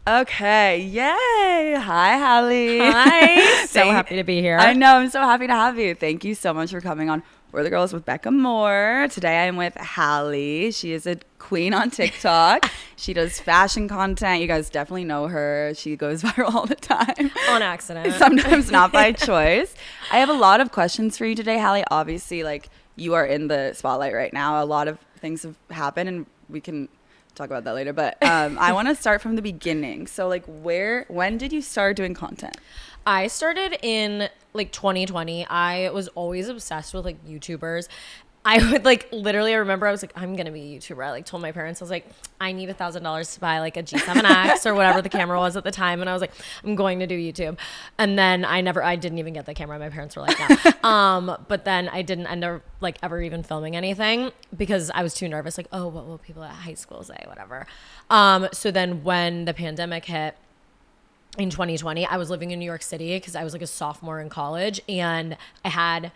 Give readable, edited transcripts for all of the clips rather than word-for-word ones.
Okay, yay. Hi, Halley. Hi. So happy to be here. I know, I'm so happy to have you. Thank you so much for coming on We're the Girls with Becca Moore. Today I'm with Halley. She is a queen on TikTok. She does fashion content. You guys definitely know her. She goes viral all the time. On accident. Sometimes not by choice. I have a lot of questions for you today, Halley. Obviously, like, you are in the spotlight right now. A lot of things have happened, and we can talk about that later, but I want to start from the beginning. So like, when did you start doing content? I started in like 2020. I was always obsessed with like YouTubers. I would like literally, I remember I was like, I'm gonna be a YouTuber. I like told my parents, I was like, I need $1,000 to buy like a G7X or whatever the camera was at the time, and I was like, I'm going to do YouTube. And then I didn't even get the camera. My parents were like, no. But then I didn't end up like ever even filming anything because I was too nervous. Like, oh, what will people at high school say? Whatever. So then when the pandemic hit in 2020, I was living in New York City because I was like a sophomore in college, and I had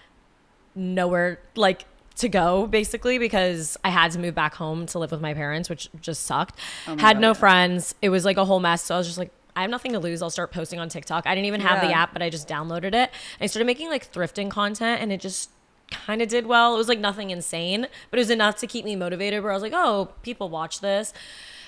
nowhere like to go basically because I had to move back home to live with my parents, which just sucked. Had no friends. It was like a whole mess. So I was just like, I have nothing to lose. I'll start posting on TikTok. I didn't even have the app, but I just downloaded it. I started making like thrifting content, and it just kind of did well. It was like nothing insane, but it was enough to keep me motivated where I was like, oh, people watch this.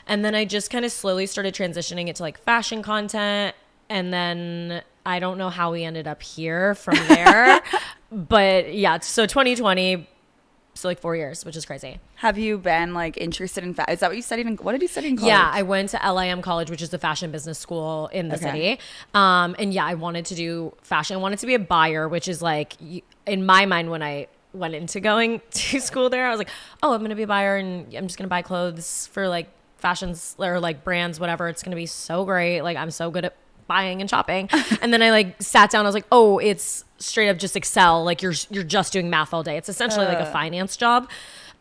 And then I just kind of slowly started transitioning it to like fashion content. And then I don't know how we ended up here from there. But yeah, so 2020, so like 4 years, which is crazy. Have you been like interested in is that what you studied what did you study in college? Yeah, I went to LIM College, which is the fashion business school in the city. And yeah, I wanted to do fashion. I wanted to be a buyer, which is like, in my mind, when I went into going to school there, I was like, oh, I'm going to be a buyer and I'm just going to buy clothes for like fashions or like brands, whatever. It's going to be so great. Like, I'm so good at buying and shopping. And then I like sat down. I was like, oh, it's straight up just Excel. Like you're just doing math all day. It's essentially like a finance job.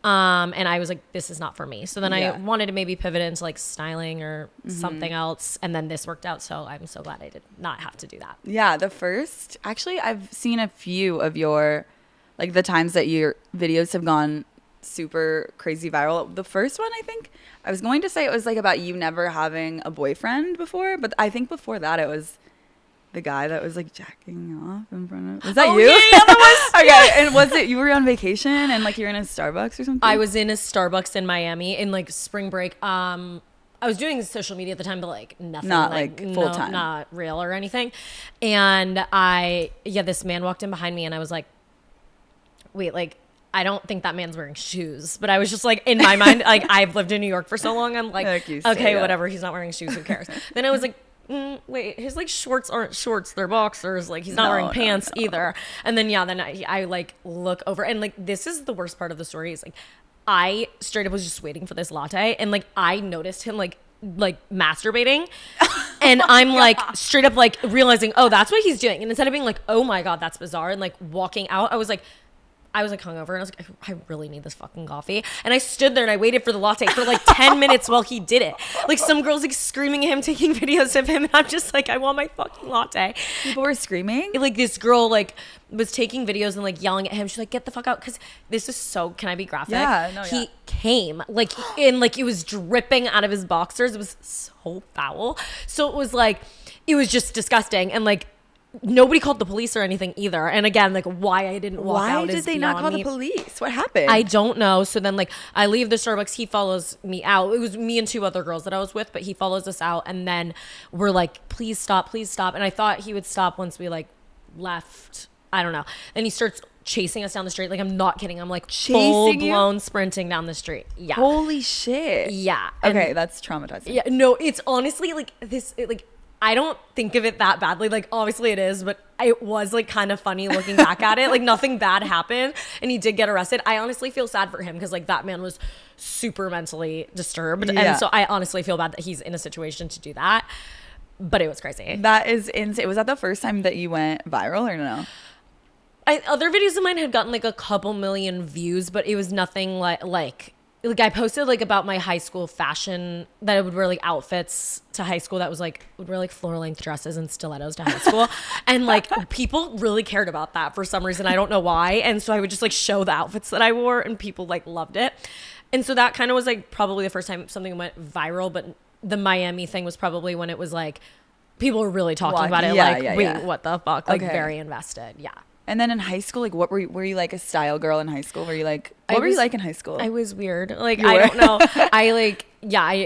And I was like, this is not for me. So then I wanted to maybe pivot into like styling or something else. And then this worked out. So I'm so glad I did not have to do that. Yeah. Actually, I've seen a few of your, like the times that your videos have gone super crazy viral. The first one, I think I was going to say it was like about you never having a boyfriend before, but I think before that it was the guy that was like jacking off in front of. Was that you? Yeah, that was. Okay, and was it you were on vacation and like you were in a Starbucks or something? I was in a Starbucks in Miami in like spring break. I was doing social media at the time, but like nothing, not like full time, not real or anything. And this man walked in behind me, and I was like, wait, like, I don't think that man's wearing shoes. But I was just like, in my mind, like, I've lived in New York for so long. I'm like, okay, whatever. He's not wearing shoes. Who cares? Then I was like, wait, his like shorts aren't shorts. They're boxers. Like, he's not wearing pants either. And then, then I like look over, and like, this is the worst part of the story is like, I straight up was just waiting for this latte. And like, I noticed him like masturbating. And I'm like straight up like realizing, oh, that's what he's doing. And instead of being like, oh my God, that's bizarre, and like walking out, I was like hungover, and I was like, I really need this fucking coffee. And I stood there and I waited for the latte for like 10 minutes while he did it. Like, some girls like screaming at him, taking videos of him, and I'm just like, I want my fucking latte. People were screaming? Like, this girl like was taking videos and like yelling at him. She's like, get the fuck out. Because this is so, can I be graphic? Yeah, no, he came like, and like it was dripping out of his boxers. It was so foul. So it was like, it was just disgusting. And like, nobody called the police or anything either. And again, like, why I didn't walk out is beyond me. Why did they not call the police? What happened? I don't know. So then like, I leave the Starbucks, he follows me out. It was me and two other girls that I was with, but he follows us out, and then we're like, please stop, please stop. And I thought he would stop once we like left. I don't know. And he starts chasing us down the street. Like, I'm not kidding. I'm like full blown sprinting down the street. Yeah. Holy shit. Yeah. Okay, that's traumatizing. Yeah. No, it's honestly like I don't think of it that badly. Like, obviously it is, but it was like kind of funny looking back at it. Like, nothing bad happened, and he did get arrested. I honestly feel sad for him because like that man was super mentally disturbed. Yeah. And so I honestly feel bad that he's in a situation to do that. But it was crazy. That is insane. Was that the first time that you went viral or no? Other videos of mine had gotten like a couple million views, but it was nothing like I posted like about my high school fashion, that I would wear like outfits to high school that was like, would wear like floor length dresses and stilettos to high school. And like people really cared about that for some reason. I don't know why. And so I would just like show the outfits that I wore, and people like loved it. And so that kind of was like probably the first time something went viral, but the Miami thing was probably when it was like people were really talking about it. Yeah, Like, yeah, wait, yeah. what the fuck? Like, Okay. very invested. Yeah. And then in high school, like, what were you like a style girl in high school? Were you like, I what were you was- like in high school? I was weird. Like, You I were? don't know. I like, yeah,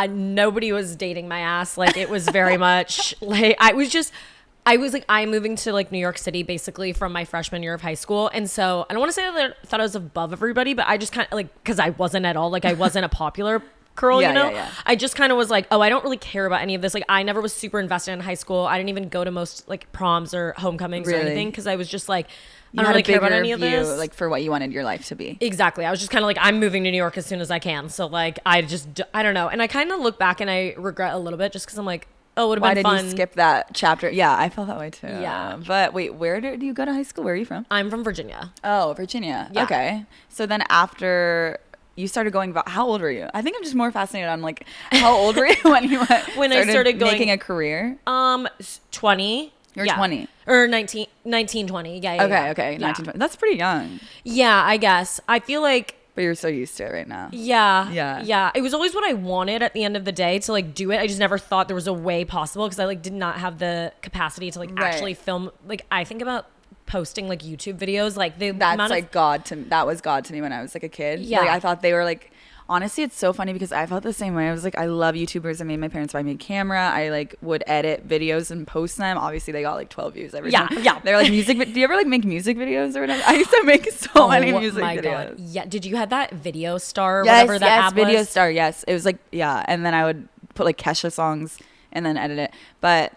nobody was dating my ass. Like, it was very much like, I was like, I'm moving to like New York City basically from my freshman year of high school. And so I don't want to say that I thought I was above everybody, but I just kind of like, because I wasn't at all. Like, I wasn't a popular girl, Yeah, you know? yeah. I just kind of was like, oh, I don't really care about any of this. Like, I never was super invested in high school. I didn't even go to most like proms or homecomings or Really? anything because I was just like, You I don't had really a care about bigger any of view, this. like for what you wanted your life to be. Exactly. I was just kind of like, I'm moving to New York as soon as I can. So like, I don't know. And I kind of look back and I regret a little bit just because I'm like, oh, it would Why have been did fun. you skip that chapter? Yeah, I felt that way too. Yeah. But wait, where did you go to high school? Where are you from? I'm from Virginia. Oh, Virginia. Yeah. Okay. So then after you started going, how old were you? I think I'm just more fascinated on like, how old were you when you When I started going- making a career? 20. You're Yeah. 20. Or 19, 20. Yeah, yeah, Okay, yeah. okay. Yeah. 19, 20. That's pretty young. Yeah, I guess. I feel like, But you're so used to it right now. yeah. Yeah. Yeah. It was always what I wanted at the end of the day to like do it. I just never thought there was a way possible because I like did not have the capacity to like Right. actually film. Like, I think about posting like YouTube videos. Like, the That's amount like God to that was God to me when I was like a kid. Yeah. Like I thought they were like honestly it's so funny because I felt the same way. I was like I love YouTubers. I made my parents buy me a camera. I like would edit videos and post them. Obviously they got like 12 views every Yeah, time. yeah. They're like music do you ever like make music videos or whatever? I used to make so many music my videos. God. Yeah. Did you have that Video Star or Yes, whatever that yes, app Video was? Star, yes. It was like yeah, and then I would put like Kesha songs and then edit it. But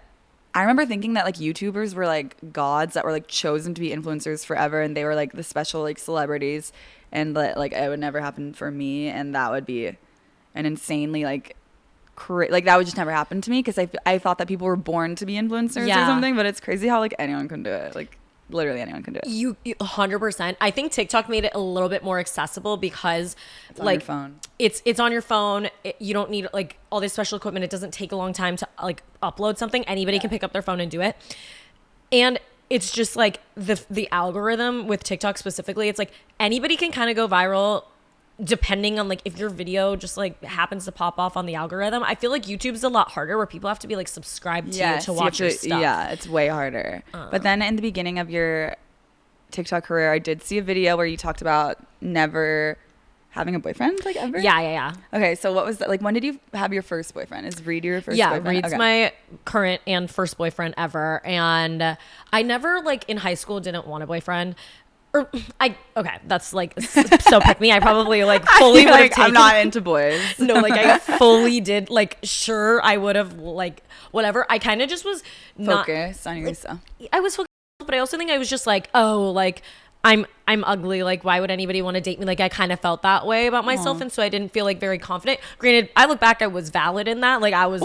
I remember thinking that like YouTubers were like gods that were like chosen to be influencers forever and they were like the special like celebrities and that like it would never happen for me and that would be an insanely like like that would just never happen to me because I thought that people were born to be influencers or Yeah. something, but it's crazy how like anyone can do it. Like literally anyone can do it. You 100%. I think TikTok made it a little bit more accessible because It's on like your phone. it's on your phone. You don't need like all this special equipment. It doesn't take a long time to like upload something. Anybody can pick up their phone and do it. And it's just like the algorithm with TikTok specifically. It's like anybody can kind of go viral depending on like if your video just like happens to pop off on the algorithm. I feel like YouTube's a lot harder where people have to be like subscribed to you to you watch have your stuff. Yeah, it's way harder. But then in the beginning of your TikTok career, I did see a video where you talked about never having a boyfriend, like ever. Yeah. Okay, so what was that? Like, when did you have your first boyfriend? Is Reed your first Yeah, boyfriend? Reed's Okay. my current and first boyfriend ever. And I never, like, in high school didn't want a boyfriend. Or okay, that's like so pick me. I probably like fully You're would have like, taken. I'm not into boys. No, like I fully did. Like, sure, I would have like whatever. I kind of just was not. Focus on yourself. I was focused, but I also think I was just like, oh, like I'm ugly. Like, why would anybody want to date me? Like, I kind of felt that way about myself, and so I didn't feel like very confident. Granted, I look back, I was valid in that. Like, I was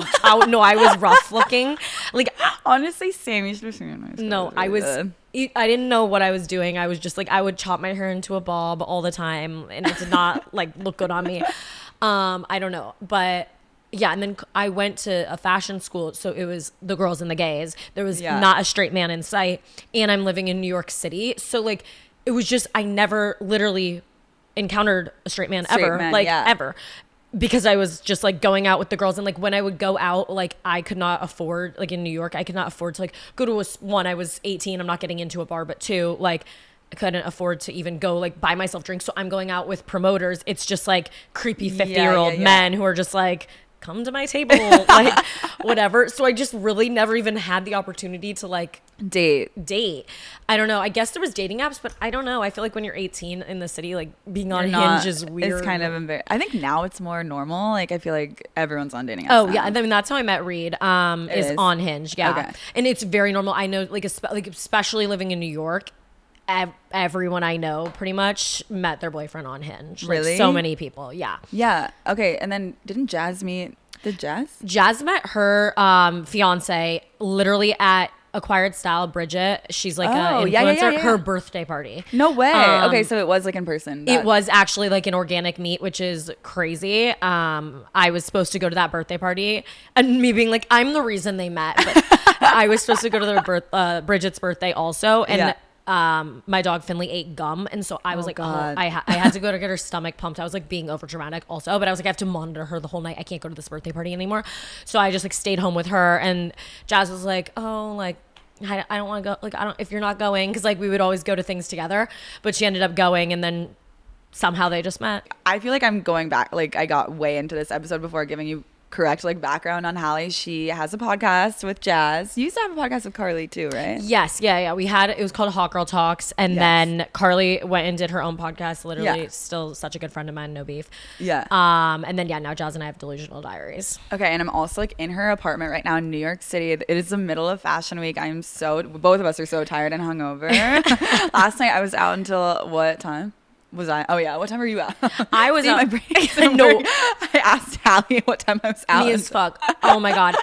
rough looking. Like, Honestly, same. You should have seen my no, I was. I didn't know what I was doing. I was just like, I would chop my hair into a bob all the time, and it did not like look good on me. I don't know, but yeah. And then I went to a fashion school, so it was the girls and the gays. There was not a straight man in sight, and I'm living in New York City, so like it was just I never literally encountered a straight man ever, ever. Because I was just like going out with the girls, and like when I would go out, like I could not afford, like in New York, I could not afford to like go to one, I was 18, I'm not getting into a bar, but two, like I couldn't afford to even go like buy myself drinks. So I'm going out with promoters. It's just like creepy 50-year-old men who are just like, come to my table, like whatever. So I just really never even had the opportunity to like date. I don't know. I guess there was dating apps, but I don't know. I feel like when you're 18 in the city, like being on You're Hinge is weird. It's kind of I think now it's more normal. Like I feel like everyone's on dating apps. Oh now. yeah, I mean that's how I met Reed. Is on Hinge, yeah, Okay. and it's very normal. I know, like especially living in New York, everyone I know pretty much met their boyfriend on Hinge. Really? Like, so many people, yeah. Yeah. Okay. And then didn't Jazz meet? Did Jazz? Jazz met her fiance literally at Acquired Style Bridget. She's like an influencer. Her birthday party. No way. Okay, so it was like in person. It was actually like an organic meet, which is crazy. I was supposed to go to that birthday party, and me being like, I'm the reason they met. But I was supposed to go to their Bridget's birthday also, and my dog Finley ate gum, and so I was God. I had to go to get her stomach pumped. I was like being over dramatic also, but I was like, I have to monitor her the whole night. I can't go to this birthday party anymore. So I just like stayed home with her, and Jazz was like, oh, like I don't want to go. Like, I don't, if you're not going, because like we would always go to things together, but she ended up going, and then somehow they just met. I feel like I'm going back. Like, I got way into this episode before giving you correct like background on Halley. She has a podcast with Jazz. You used to have a podcast with Carly too, right? Yes, yeah. We had, it was called Hot Girl Talks, and then Carly went and did her own podcast. Literally, still such a good friend of mine. No beef. Yeah. And then now Jazz and I have Delusional Diaries. Okay, and I'm also like in her apartment right now in New York City. It is the middle of Fashion Week. Both of us are so tired and hungover. Last night I was out until what time? Was I? Oh yeah. What time were you out? I was See, out. my brain no. I asked Halley what time I was out. Me as fuck. Oh my God.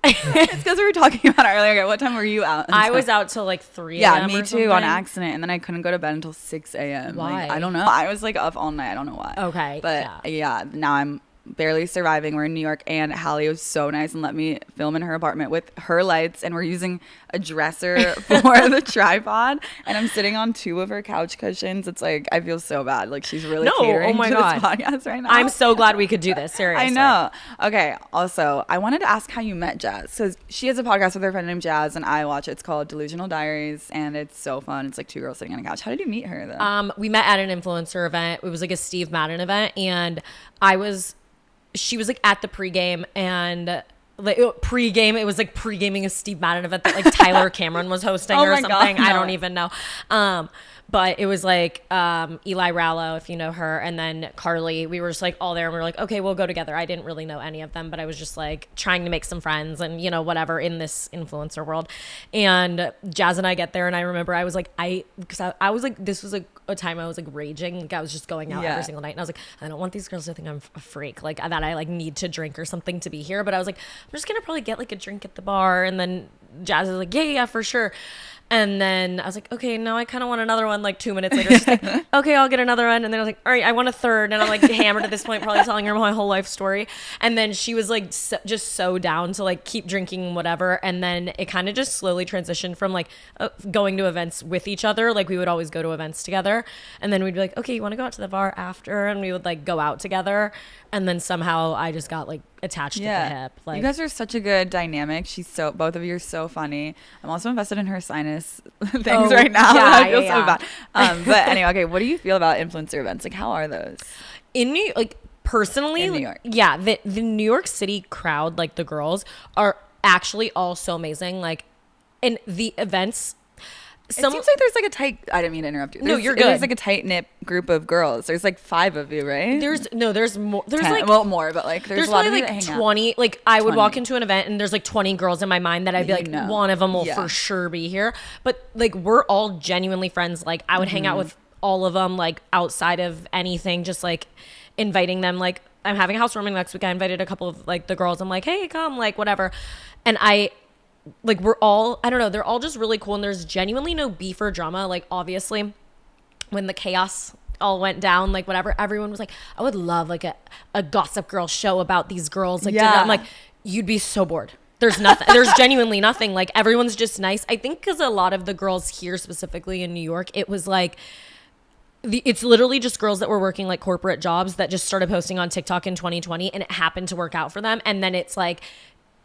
It's because we were talking about it earlier. Okay, what time were you out? I was out till like 3 Yeah, a.m. me or too, something. on accident, and then I couldn't go to bed until 6 a.m. Why? Like, I don't know. I was like up all night. I don't know why. Okay, but yeah, now I'm barely surviving. We're in New York, and Halley was so nice and let me film in her apartment with her lights, and we're using a dresser for the tripod, and I'm sitting on 2 of her couch cushions. It's like I feel so bad. Like she's really catering to this podcast right now. I'm so glad we could do this. Seriously, I know. Okay. Also, I wanted to ask how you met Jazz, because she has a podcast with her friend named Jazz, and I watch it. It's called Delusional Diaries, and it's so fun. It's like 2 girls sitting on a couch. How did you meet her though? We met at an influencer event. It was like a Steve Madden event, and she was like at the pregame, and like pregame, it was like pregaming a Steve Madden event that like Tyler Cameron was hosting or something. God, no. I don't even know. But it was like Eli Rallo, if you know her, and then Carly. We were just like all there, and we were like, okay, we'll go together. I didn't really know any of them, but I was just like trying to make some friends and, you know, whatever in this influencer world. And Jazz and I get there, and I remember I was like, because I was like, this was a time I was like raging. Like I was just going out every single night, and I was like, I don't want these girls to think I'm a freak, like that I like need to drink or something to be here. But I was like, I'm just gonna probably get like a drink at the bar. And then Jazz was like, yeah, for sure. And then I was like, okay, now I kind of want another one. Like 2 minutes later, she's like, okay, I'll get another one. And then I was like, all right, I want a third. And I'm like hammered at this point, probably telling her my whole life story. And then she was like just so down to like keep drinking whatever. And then it kind of just slowly transitioned from like going to events with each other. Like we would always go to events together. And then we'd be like, okay, you want to go out to the bar after? And we would like go out together. And then somehow I just got like attached to the hip. Like, you guys are such a good dynamic. Both of you are so funny. I'm also invested in her sinus things right now. I feel so bad. But anyway, okay, what do you feel about influencer events? Like, how are those? Personally, in New York. Yeah, the New York City crowd, like the girls, are actually all so amazing. Like, in the events, it seems like there's like a tight. I didn't mean to interrupt you. No, you're good. There's like a tight knit group of girls. There's like 5 of you, right? There's more. There's 10, like more, but like there's a lot probably of like that hang 20. out. Like I would walk into an event and there's like 20 girls in my mind that I'd be like, know. one of them will for sure be here. But like we're all genuinely friends. Like I would hang out with all of them, like outside of anything, just like inviting them. Like I'm having a housewarming next week. I invited a couple of like the girls. I'm like, hey, come, like whatever. And like we're all, I don't know, they're all just really cool, and there's genuinely no beef or drama. Like obviously when the chaos all went down, like whatever, everyone was like, I would love like a Gossip Girl show about these girls. Like I'm like, you'd be so bored. There's nothing. There's genuinely nothing. Like everyone's just nice. I think because a lot of the girls here, specifically in New York, it was like it's literally just girls that were working like corporate jobs that just started posting on TikTok in 2020, and it happened to work out for them. And then it's like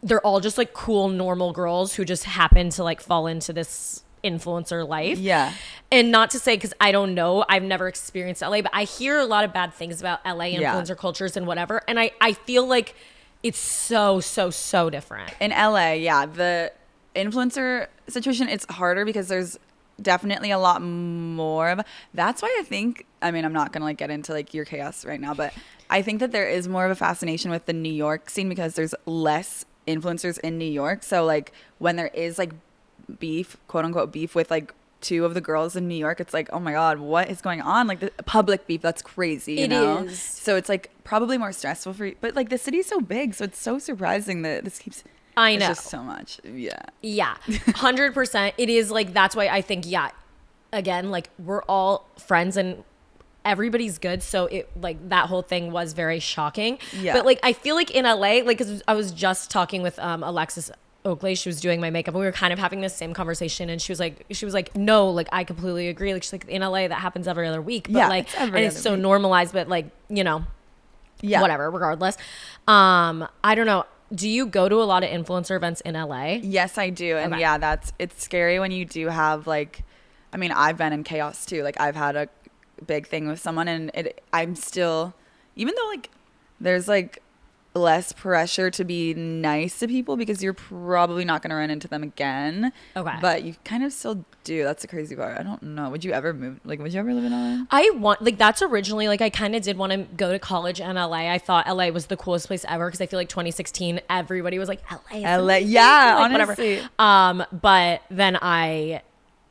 they're all just like cool, normal girls who just happen to like fall into this influencer life. Yeah. And not to say, because I don't know, I've never experienced LA, but I hear a lot of bad things about LA influencer cultures and whatever. And I feel like it's so different. In LA, the influencer situation, it's harder because there's definitely a lot more of, that's why I think, I mean, I'm not gonna like get into like your chaos right now, but I think that there is more of a fascination with the New York scene because there's less influencers in New York. So like when there is like beef, quote unquote beef, with like 2 of the girls in New York, it's like, oh my god, what is going on? Like the public beef, that's crazy, you know? Is. So it's like probably more stressful for you, but like the city's so big, so it's so surprising that this keeps, I know, it's just so much. Yeah 100%. It is like, that's why I think, again, like we're all friends and everybody's good, so it like that whole thing was very shocking. But like I feel like in LA, like, 'cause I was just talking with Alexis Oakley. She was doing my makeup. And we were kind of having this same conversation, and she was like, no, like I completely agree. Like she's like, in LA that happens every other week, but like, and it's so normalized, but like, you know, whatever, regardless. I don't know. Do you go to a lot of influencer events in LA? Yes, I do. And yeah, it's scary when you do have like, I mean, I've been in chaos too. Like I've had a big thing with someone, and I'm still, even though like there's like less pressure to be nice to people because you're probably not going to run into them again. Okay. But you kind of still do. That's the crazy part. I don't know. Would you ever move? Like, would you ever live in LA? That's originally, like, I kind of did want to go to college in LA. I thought LA was the coolest place ever because I feel like 2016, everybody was like, LA. Yeah, like, honestly. Whatever. But then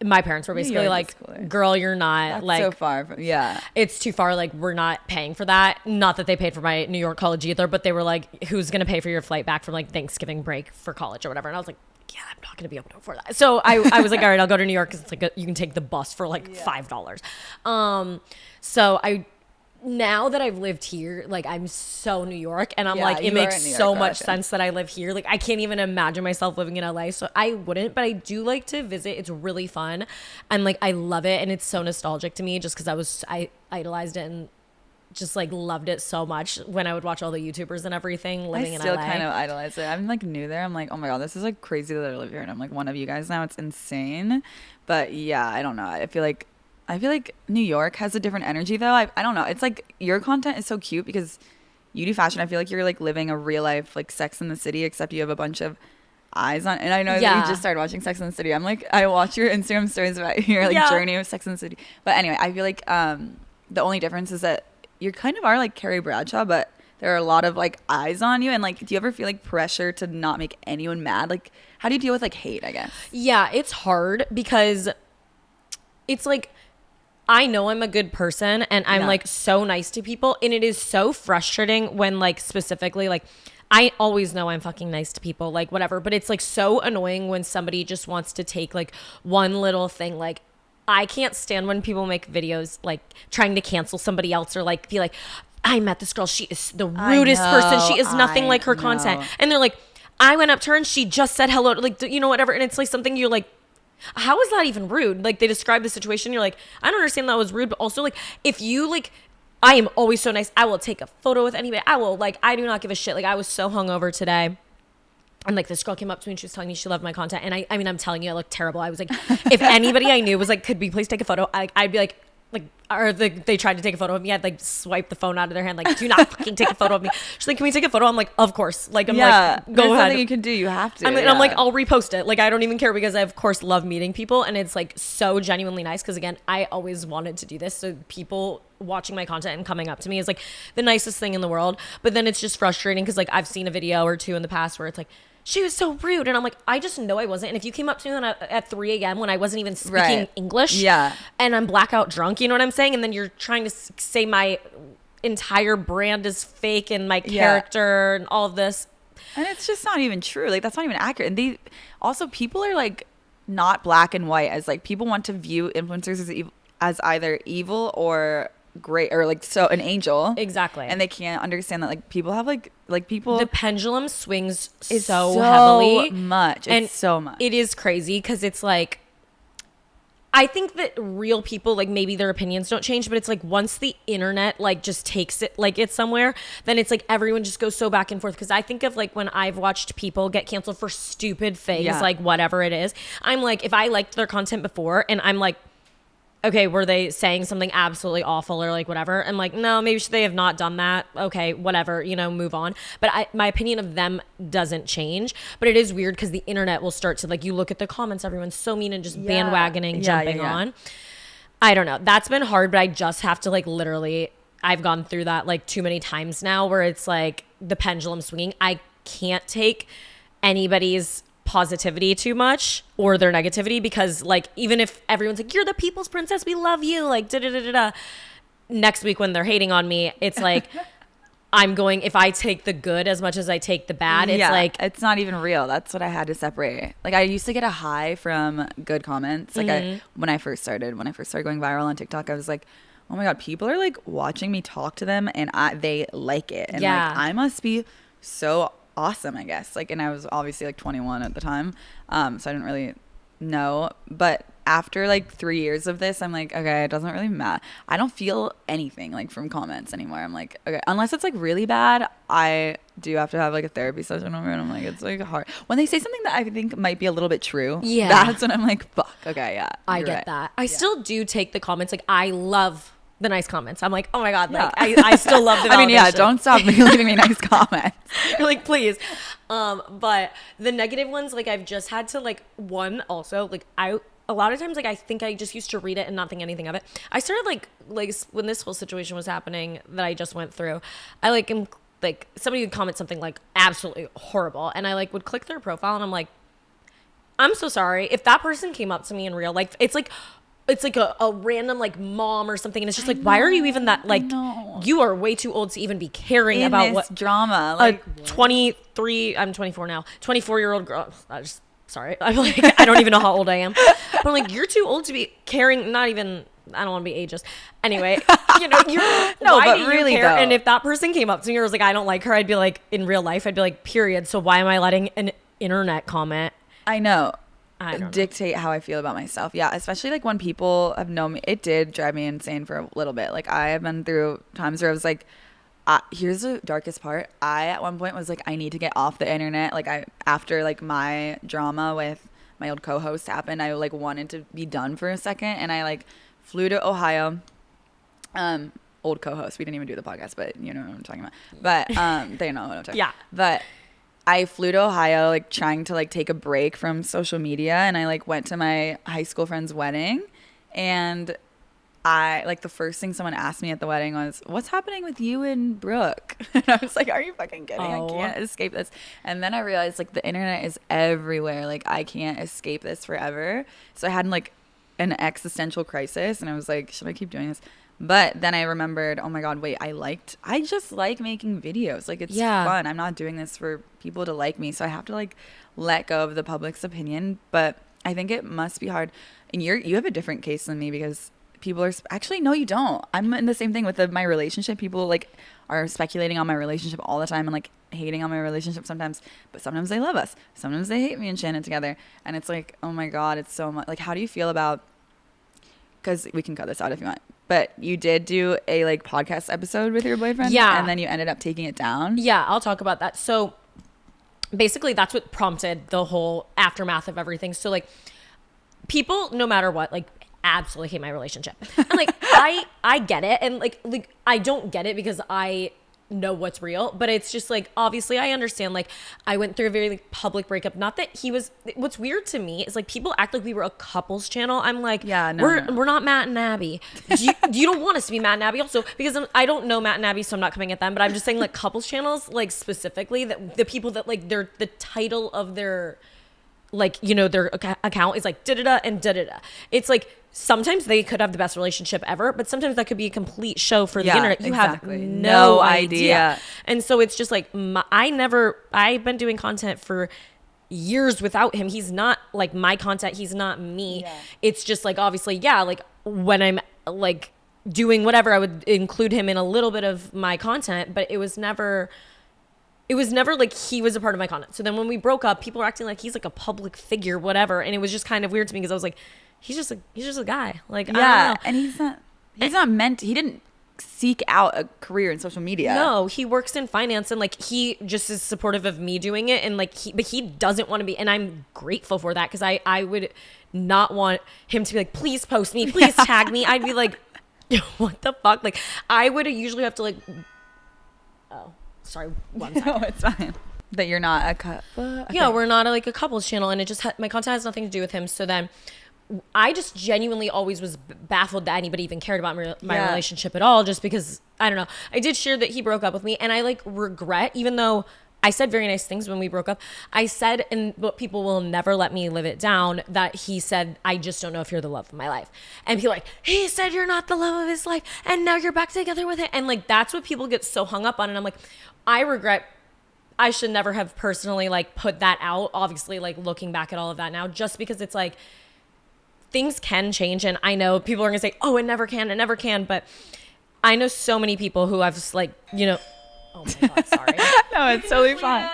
my parents were basically like, girl, you're not. That's like, so far from, it's too far. Like, we're not paying for that. Not that they paid for my New York college either, but they were like, who's going to pay for your flight back from like Thanksgiving break for college or whatever? And I was like, yeah, I'm not going to be able to afford that. So I was like, all right, I'll go to New York because it's like you can take the bus for like $5. So now that I've lived here, like I'm so New York, and I'm like, it makes so much sense that I live here. Like I can't even imagine myself living in LA, so I wouldn't, but I do like to visit. It's really fun, and like I love it, and it's so nostalgic to me just because I idolized it and just like loved it so much when I would watch all the YouTubers and everything living in LA. I still kind of idolize it. I'm like new there. I'm like, oh my God, this is like crazy that I live here, and I'm like one of you guys now. It's insane. But yeah, I don't know. I feel like New York has a different energy though. I don't know. It's like your content is so cute because you do fashion. I feel like you're like living a real life like Sex in the City, except you have a bunch of eyes on. And I know that you just started watching Sex in the City. I'm like, I watch your Instagram stories about your like journey with Sex in the City. But anyway, I feel like the only difference is that you kind of are like Carrie Bradshaw, but there are a lot of like eyes on you. And like, do you ever feel like pressure to not make anyone mad? Like, how do you deal with like hate, I guess? Yeah, it's hard because it's like, I know I'm a good person and I'm like so nice to people, and it is so frustrating when like specifically like I always know I'm fucking nice to people, like whatever, but it's like so annoying when somebody just wants to take like one little thing. Like I can't stand when people make videos like trying to cancel somebody else or like be like, I met this girl, she is the rudest person, she is nothing like her content, and they're like, I went up to her and she just said hello, like, you know, whatever, and it's like something you're like, how is that even rude? Like they describe the situation, you're like, I don't understand that was rude, but also like if you like, I am always so nice, I will take a photo with anybody, I will, like, I do not give a shit. Like I was so hungover today, and like this girl came up to me and she was telling me she loved my content, and I mean, I'm telling you, I look terrible. I was like, if anybody I knew was like, could we please take a photo, I'd be like, or they tried to take a photo of me, I'd like swipe the phone out of their hand, like, do not fucking take a photo of me. She's like, can we take a photo? I'm like, of course. Like, I'm like, go ahead. You can do, you have to. I'm like, I'll repost it. Like, I don't even care because I of course love meeting people, and it's like so genuinely nice because again, I always wanted to do this. So people watching my content and coming up to me is like the nicest thing in the world. But then it's just frustrating because like I've seen a video or two in the past where it's like, she was so rude, and I'm like, I just know I wasn't. And if you came up to me at 3 a.m. when I wasn't even speaking English, and I'm blackout drunk, you know what I'm saying? And then you're trying to say my entire brand is fake and my character and all of this, and it's just not even true. Like that's not even accurate. And they also, people are like not black and white, as like people want to view influencers as either evil or great, or like so an angel, exactly, and they can't understand that like people have like people, the pendulum swings so heavily much, and it's so much. It is crazy because it's like, I think that real people, like maybe their opinions don't change, but it's like once the internet like just takes it like it's somewhere, then it's like everyone just goes so back and forth. Because I think of like when I've watched people get canceled for stupid things, like whatever it is, I'm like, if I liked their content before and I'm like, okay, were they saying something absolutely awful or like whatever? I'm like, no, maybe they have not done that. Okay, whatever, you know, move on. But my opinion of them doesn't change. But it is weird because the internet will start to like, you look at the comments, everyone's so mean and just bandwagoning, jumping on. I don't know. That's been hard, but I just have to like literally, I've gone through that like too many times now where it's like the pendulum swinging. I can't take anybody's positivity too much or their negativity, because like even if everyone's like, you're the people's princess, we love you, like da da da da da, next week when they're hating on me, it's like I'm going, if I take the good as much as I take the bad, it's like it's not even real. That's what I had to separate. Like I used to get a high from good comments, like when I first started going viral on TikTok, I was like, oh my God, people are like watching me talk to them and they like it, and like I must be so awesome, I guess. Like, and I was obviously like 21 at the time. So I didn't really know. But after like 3 years of this, I'm like, okay, it doesn't really matter. I don't feel anything like from comments anymore. I'm like, okay, unless it's like really bad, I do have to have like a therapy session over it. I'm like, it's like hard. When they say something that I think might be a little bit true, Yeah. that's when I'm like, fuck, okay, yeah. I you're get right. that. I still do take the comments. Like, I love the nice comments. I'm like, oh my God, like, Yeah. I still love the validation. I mean, yeah, don't stop leaving me nice comments. You're like, please. But the negative ones, like, I've just had to, like, one, also, like, a lot of times, like, I think I just used to read it and not think anything of it. I started, like when this whole situation was happening that I just went through, I, like, am, like, somebody would comment something, like, absolutely horrible, and I, like, would click their profile, and I'm like, I'm so sorry. If that person came up to me in real life, it's like a random like mom or something, and it's just like, why are you even that, like, you are way too old to even be caring In about this what drama, like a 23, I'm 24 now, 24-year-old girl. Sorry, I'm like, I don't even know how old I am, but I'm like, you're too old to be caring. Not even, I don't want to be ageist. Anyway, you know, you're no, why but do you really care? though. And if that person came up to me and was like, I don't like her, I'd be like, in real life, I'd be like, period. So why am I letting an internet comment? I know. I don't know. Dictate how I feel about myself. Yeah, especially like when people have known me. It did drive me insane for a little bit. Like, I have been through times where I was like, here's the darkest part. I at one point was like, I need to get off the internet. Like, after like my drama with my old co-host happened, I like wanted to be done for a second, and I like flew to Ohio. Old co-host. We didn't even do the podcast, but you know what I'm talking about. But they know what I'm talking Yeah. about. But I flew to Ohio, like, trying to like take a break from social media, and I like went to my high school friend's wedding, and I like, the first thing someone asked me at the wedding was, what's happening with you and Brooke? And I was like, are you fucking kidding? Oh. I can't escape this. And then I realized like the internet is everywhere. Like, I can't escape this forever. So I had like an existential crisis, and I was like, should I keep doing this? But then I remembered, oh my God, wait, I just like making videos. Like, it's fun. I'm not doing this for people to like me. So I have to like let go of the public's opinion. But I think it must be hard. And you have a different case than me, because people are actually, no, you don't. I'm in the same thing with my relationship. People like are speculating on my relationship all the time and like hating on my relationship sometimes, but sometimes they love us. Sometimes they hate me and Shannon together. And it's like, oh my God, it's so much. Like, how do you feel about, because we can cut this out if you want, but you did do a like podcast episode with your boyfriend. Yeah. And then you ended up taking it down. Yeah, I'll talk about that. So basically that's what prompted the whole aftermath of everything. So like, people, no matter what, like, absolutely hate my relationship. And like, I get it. And like I don't get it because I know what's real, but it's just like, obviously I understand, like, I went through a very like public breakup. Not that he was, what's weird to me is like, people act like we were a couples channel. I'm like, yeah, no, we're not Matt and Abby. You don't want us to be Matt and Abby also, because I don't know Matt and Abby, so I'm not coming at them, but I'm just saying, like, couples channels, like, specifically, that the people that like, they're the title of their, like, you know, their account is like da-da-da and da-da-da. It's like, sometimes they could have the best relationship ever, but sometimes that could be a complete show for the internet. You exactly. have no idea. idea. And so it's just like, I've been doing content for years without him. He's not like my content. He's not me. Yeah. It's just like, obviously, yeah, like when I'm like doing whatever, I would include him in a little bit of my content, but it was never like he was a part of my content. So then when we broke up, people were acting like he's like a public figure, whatever. And it was just kind of weird to me, because I was like, he's just a guy. Like, yeah, I don't know. And he didn't seek out a career in social media. No, he works in finance, and like, he just is supportive of me doing it. And like, but he doesn't want to be, and I'm grateful for that, because I would not want him to be like, please post me, please tag me. I'd be like, what the fuck? Like, I would usually have to like, oh, sorry, one second. No, it's fine. That you're not a couple. Okay. Yeah, we're not like a couples channel, and it just my content has nothing to do with him. So then I just genuinely always was baffled that anybody even cared about my relationship at all, just because, I don't know. I did share that he broke up with me, and I like regret, even though I said very nice things when we broke up, I said, and but people will never let me live it down, that he said, I just don't know if you're the love of my life. And people are like, he said you're not the love of his life, and now you're back together with him. And like, that's what people get so hung up on. And I'm like, I regret, I should never have personally like put that out, obviously, like looking back at all of that now, just because it's like, things can change. And I know people are gonna say, oh, it never can, but I know so many people who I've just like, you know, oh my God, sorry. No, it's totally fine.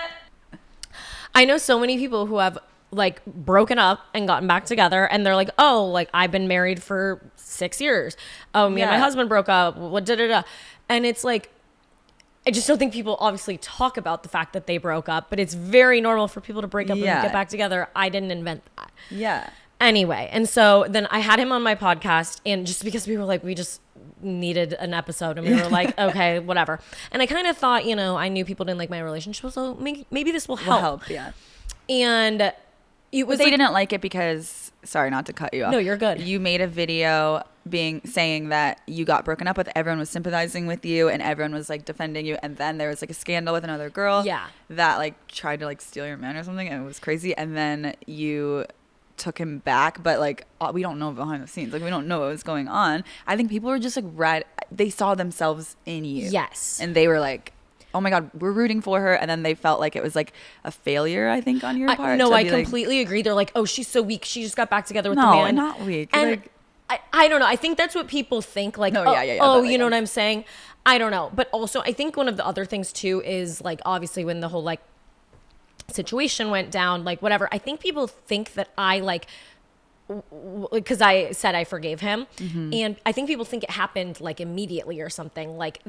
I know so many people who have like broken up and gotten back together, and they're like, oh, like I've been married for 6 years. Oh, me and my husband broke up. What da da da. And it's like, I just don't think people obviously talk about the fact that they broke up, but it's very normal for people to break up and get back together. I didn't invent that. Yeah. Anyway, and so then I had him on my podcast, and just because we were like, we just needed an episode, and we were like, okay, whatever. And I kind of thought, you know, I knew people didn't like my relationship, so maybe this will help. Yeah. And it was they didn't like it because, sorry, not to cut you off. No, you're good. You made a video saying that you got broken up with, everyone was sympathizing with you and everyone was like defending you, and then there was like a scandal with another girl that like tried to like steal your man or something, and it was crazy, and then you took him back, but like we don't know behind the scenes, like we don't know what was going on. I think people were just like they saw themselves in you, yes, and they were like, oh my God, we're rooting for her. And then they felt like it was like a failure, I think, on your part. No, I completely agree. They're like, oh, she's so weak, she just got back together with the man. No, not weak. And like, I don't know. I think that's what people think. Like, no, oh, you know what I'm saying? I don't know. But also, I think one of the other things too is like, obviously, when the whole like situation went down, like whatever. I think people think that I like, because I said I forgave him, and I think people think it happened like immediately or something. Like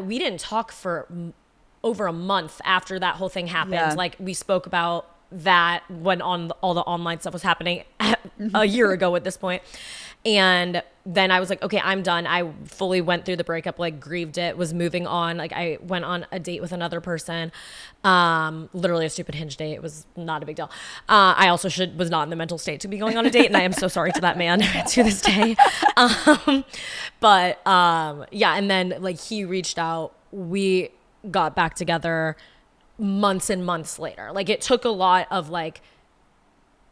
we didn't talk for over a month after that whole thing happened. Yeah. Like we spoke about that when all the online stuff was happening a year ago at this point. And then I was like, okay, I'm done. I fully went through the breakup, like grieved it, was moving on. Like I went on a date with another person, literally a stupid Hinge date. It was not a big deal. I also was not in the mental state to be going on a date. And I am so sorry to that man to this day. Yeah. And then like he reached out, we got back together months and months later. Like it took a lot of like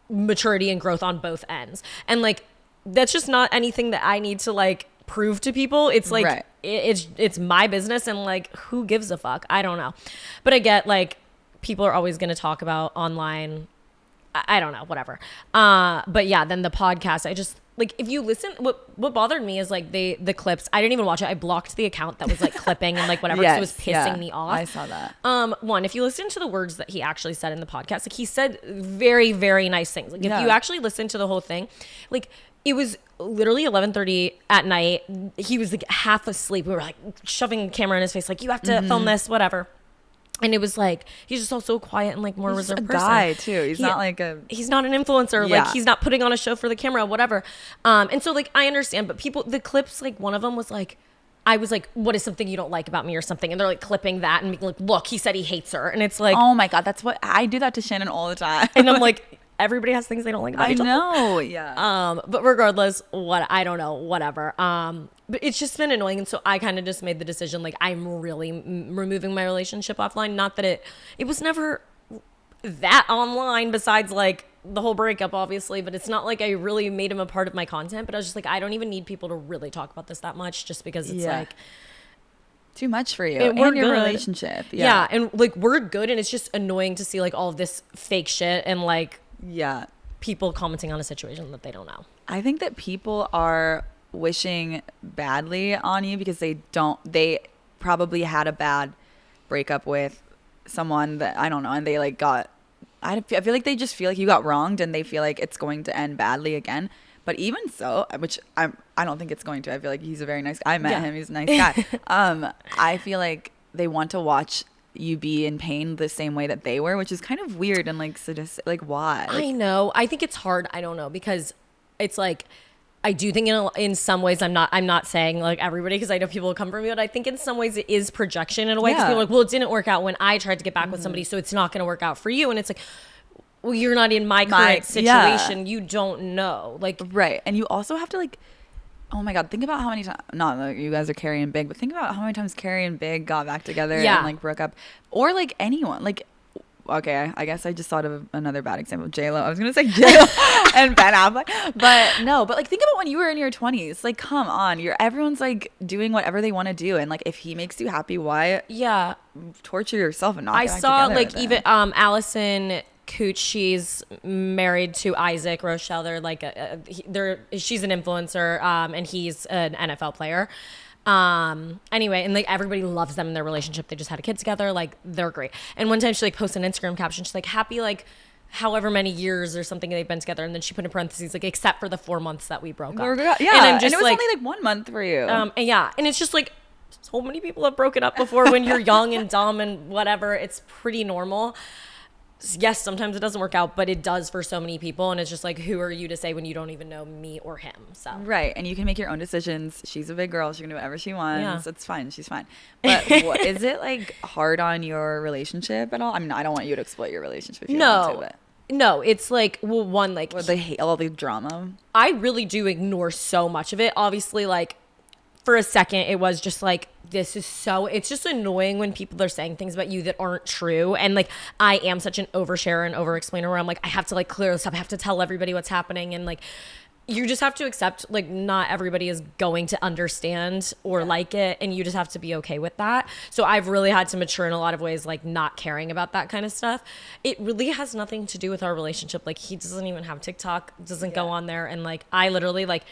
maturity and growth on both ends. And like, that's just not anything that I need to like prove to people. It's like, it's my business, and like, who gives a fuck? I don't know. But I get like, people are always going to talk about online. I don't know, whatever. But yeah, then the podcast, I just like, if you listen, what bothered me is like the clips. I didn't even watch it. I blocked the account that was like clipping and like whatever. Yes, it was pissing me off. I saw that. One, if you listen to the words that he actually said in the podcast, like he said very, very nice things. Like if you actually listen to the whole thing, like it was literally 11:30 at night. He was like half asleep. We were like shoving a camera in his face, like, you have to film this, whatever. And it was like, he's just also quiet and like more reserved person. Guy too. He's not like he's not an influencer. Like he's not putting on a show for the camera, whatever. And so like, I understand, but the clips, like one of them was like, I was like, what is something you don't like about me or something? And they're like clipping that and being like, look, he said he hates her. And it's like, oh my God, that's what I do that to Shannon all the time. And I'm like, everybody has things they don't like about each other. I know, yeah. But regardless, I don't know, whatever. But it's just been annoying, and so I kind of just made the decision, like, I'm really removing my relationship offline. Not that it was never that online, besides like the whole breakup, obviously. But it's not like I really made him a part of my content. But I was just like, I don't even need people to really talk about this that much, just because it's like too much for you and your relationship. Yeah, and like we're good, and it's just annoying to see like all of this fake shit and like people commenting on a situation that they don't know. I think that people are wishing badly on you because they probably had a bad breakup with someone that I don't know, and they like I feel like they just feel like you got wronged, and they feel like it's going to end badly again. But even so, which I don't think it's going to. I feel like he's a very nice guy. I met him. He's a nice guy. I feel like they want to watch you be in pain the same way that they were, which is kind of weird and like sadistic. Like, why? I know. I think it's hard. I don't know, because it's like, I do think in some ways, I'm not saying like everybody, because I know people will come for me, but I think in some ways it is projection in a way, because people are like, well, it didn't work out when I tried to get back with somebody, so it's not going to work out for you. And it's like, well, you're not in my current situation. You don't know. Like, right. And you also have to like, oh my God, think about how many times, not like you guys are Carrie and Big, but think about how many times Carrie and Big got back together and like broke up, or like anyone. Like, okay, I guess I just thought of another bad example. J-Lo. I was going to say J-Lo and Ben Affleck. But no, but like think about when you were in your 20s. Like, come on. Everyone's like doing whatever they want to do. And like, if he makes you happy, why torture yourself and not I saw like even Allison Cooch, she's married to Isaac Rochelle. They're like she's an influencer, and he's an NFL player. Anyway, and like everybody loves them in their relationship. They just had a kid together. Like they're great. And one time she like posted an Instagram caption. She's like, happy like however many years or something they've been together. And then she put in parentheses like, except for the 4 months that we broke up. Yeah. And I'm just and it was like, only like 1 month for you. and yeah. And it's just like, so many people have broken up before when you're young and dumb and whatever. It's pretty normal. Yes, sometimes it doesn't work out, but it does for so many people. And it's just like, who are you to say when you don't even know me or him? So right, and you can make your own decisions. She's a big girl; she can do whatever she wants. Yeah. It's fine. She's fine. But is it like hard on your relationship at all? I mean, I don't want you to exploit your relationship if you want to. But No, it's like, well, one, like they hate all the drama. I really do ignore so much of it. Obviously, like for a second, it was just like, this is so, it's just annoying when people are saying things about you that aren't true. And like, I am such an oversharer and over-explainer where I'm like, I have to like clear this up. I have to tell everybody what's happening. And like, you just have to accept, like, not everybody is going to understand or like it. And you just have to be okay with that. So I've really had to mature in a lot of ways, like not caring about that kind of stuff. It really has nothing to do with our relationship. Like, he doesn't even have TikTok, doesn't go on there. And like, I literally like,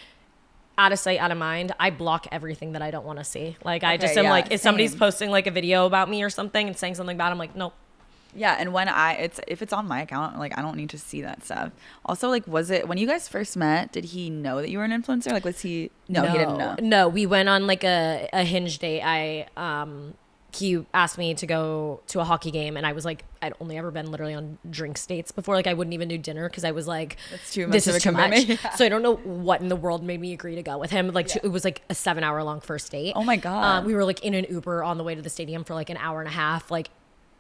out of sight, out of mind, I block everything that I don't want to see. Like, I just am like, if somebody's posting like a video about me or something and saying something bad, I'm like, nope. Yeah, and when if it's on my account, like, I don't need to see that stuff. Also, like, was it when you guys first met, did he know that you were an influencer? Like, was he? No, he didn't know. No, we went on like a Hinge date. He asked me to go to a hockey game, and I was like, I'd only ever been literally on drinks dates before. Like, I wouldn't even do dinner because I was like, that's too much. This is too much. Yeah. So I don't know what in the world made me agree to go with him. Like, it was like a 7-hour long first date. Oh my God. We were like in an Uber on the way to the stadium for like an hour and a half. Like,